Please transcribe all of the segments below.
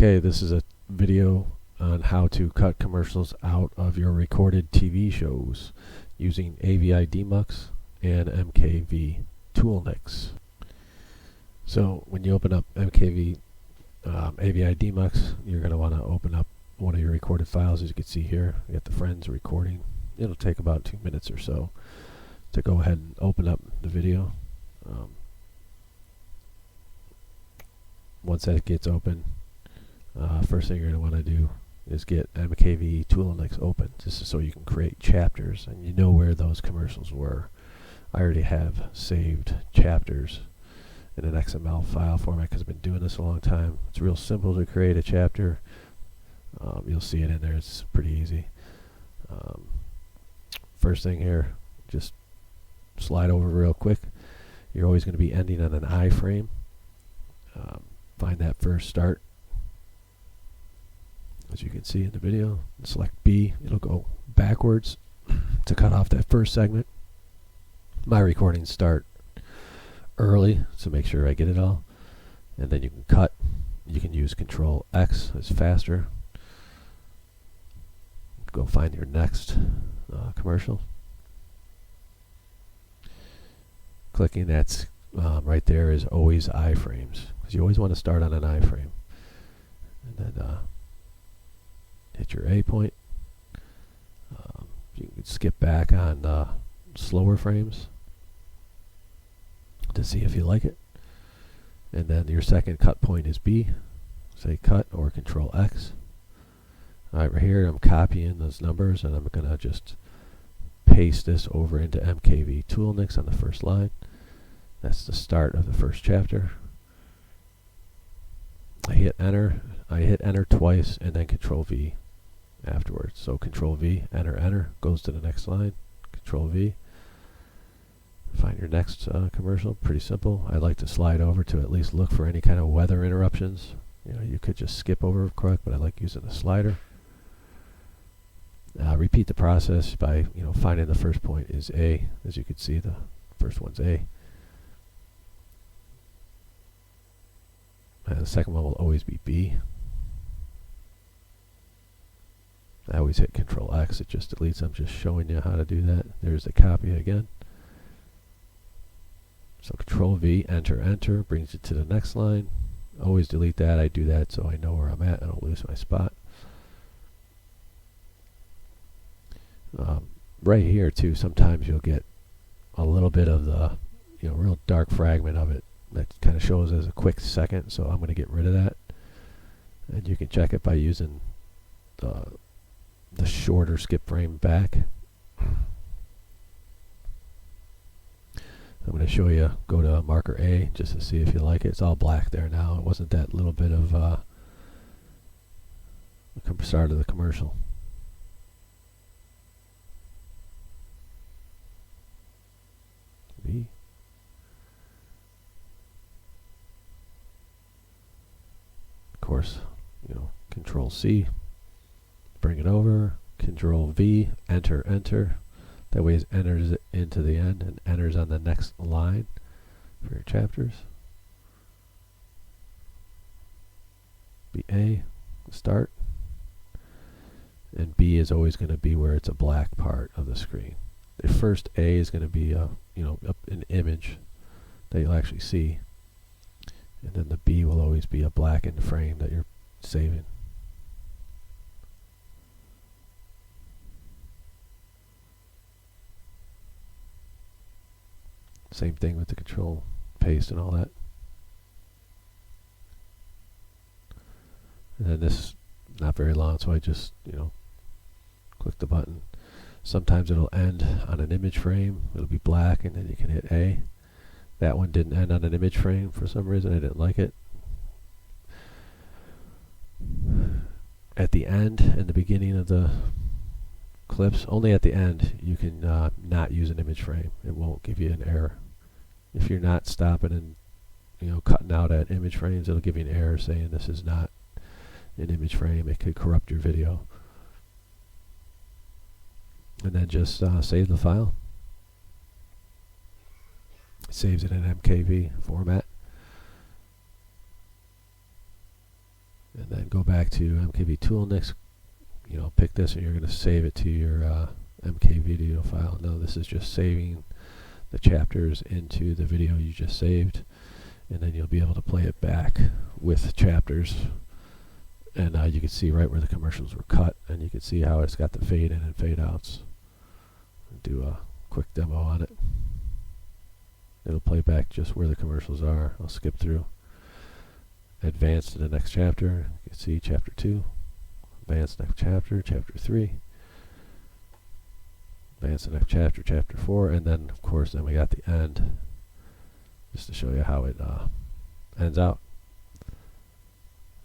Okay, this is a video on how to cut commercials out of your recorded TV shows using Avidemux and MKVToolNix. So when you open up Avidemux, you're going to want to open up one of your recorded files. As you can see here, you got the friends recording. It'll take about 2 minutes or so to go ahead and open up the video. Once that gets open, first thing you're going to want to do is get MKVToolNix open. This is so you can create chapters and you know where those commercials were. I already have saved chapters in an XML file format because I've been doing this a long time. It's real simple to create a chapter. You'll see it in there. It's pretty easy. First thing here, just slide over real quick. You're always going to be ending on an iframe. Find that first start. As you can see in the video, select B. It'll go backwards to cut off that first segment. My recordings start early, so make sure I get it all. And then you can cut. You can use Control X, it's faster. Go find your next commercial. Clicking that's right there is always iframes, because you always want to start on an iframe. And then hit your A point. You can skip back on slower frames to see if you like it. And then your second cut point is B. Say cut or Control X. Alright, right here I'm copying those numbers and I'm going to just paste this over into MKVToolNix on the first line. That's the start of the first chapter. I hit enter twice and then Control V afterwards. So Control V, enter, goes to the next line. Control V. Find your next commercial. Pretty simple. I like to slide over to at least look for any kind of weather interruptions. You know, you could just skip over quick, but I like using the slider. Repeat the process by finding the first point is A. As you can see, the first one's A. And the second one will always be B. I always hit Control X. It just deletes. I'm just showing you how to do that. There's the copy again. So Control V, enter, brings it to the next line. Always delete that. I do that so I know where I'm at. I don't lose my spot. Right here too, sometimes you'll get a little bit of the real dark fragment of it that kind of shows as a quick second, so I'm going to get rid of that. And you can check it by using the shorter skip frame back. I'm going to show you, go to marker A just to see if you like it. It's all black there now. It wasn't that little bit of the start of the commercial. B. Of course, Control C, bring it over, Control V, enter. That way it enters it into the end and enters on the next line for your chapters. Be A, start. And B is always going to be where it's a black part of the screen. The first A is going to be an image that you'll actually see. And then the B will always be a blackened frame that you're saving. Same thing with the Control paste and all that. And then this is not very long, so I just click the button. Sometimes it'll end on an image frame. It'll be black, and then you can hit A. That one didn't end on an image frame for some reason. I didn't like it. At the end and the beginning of the clips, only at the end you can not use an image frame. It won't give you an error. If you're not stopping and cutting out at image frames, it'll give you an error saying this is not an image frame. It could corrupt your video. And then just save the file. It saves it in MKV format. and then go back to MKVToolNix. Pick this, and you're going to save it to your MK video file. Now this is just saving the chapters into the video you just saved, and then you'll be able to play it back with chapters, and you can see right where the commercials were cut, and you can see how it's got the fade in and fade outs. I'll do a quick demo on it. It'll play back just where the commercials are. I'll skip through. Advance to the next chapter. You can see chapter 2. Advance next chapter, chapter 3. Advance the next chapter, chapter 4, and then of course then we got the end, just to show you how it ends out.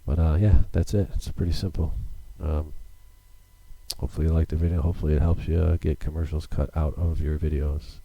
But yeah, that's it. It's pretty simple. Hopefully you liked the video. Hopefully it helps you get commercials cut out of your videos.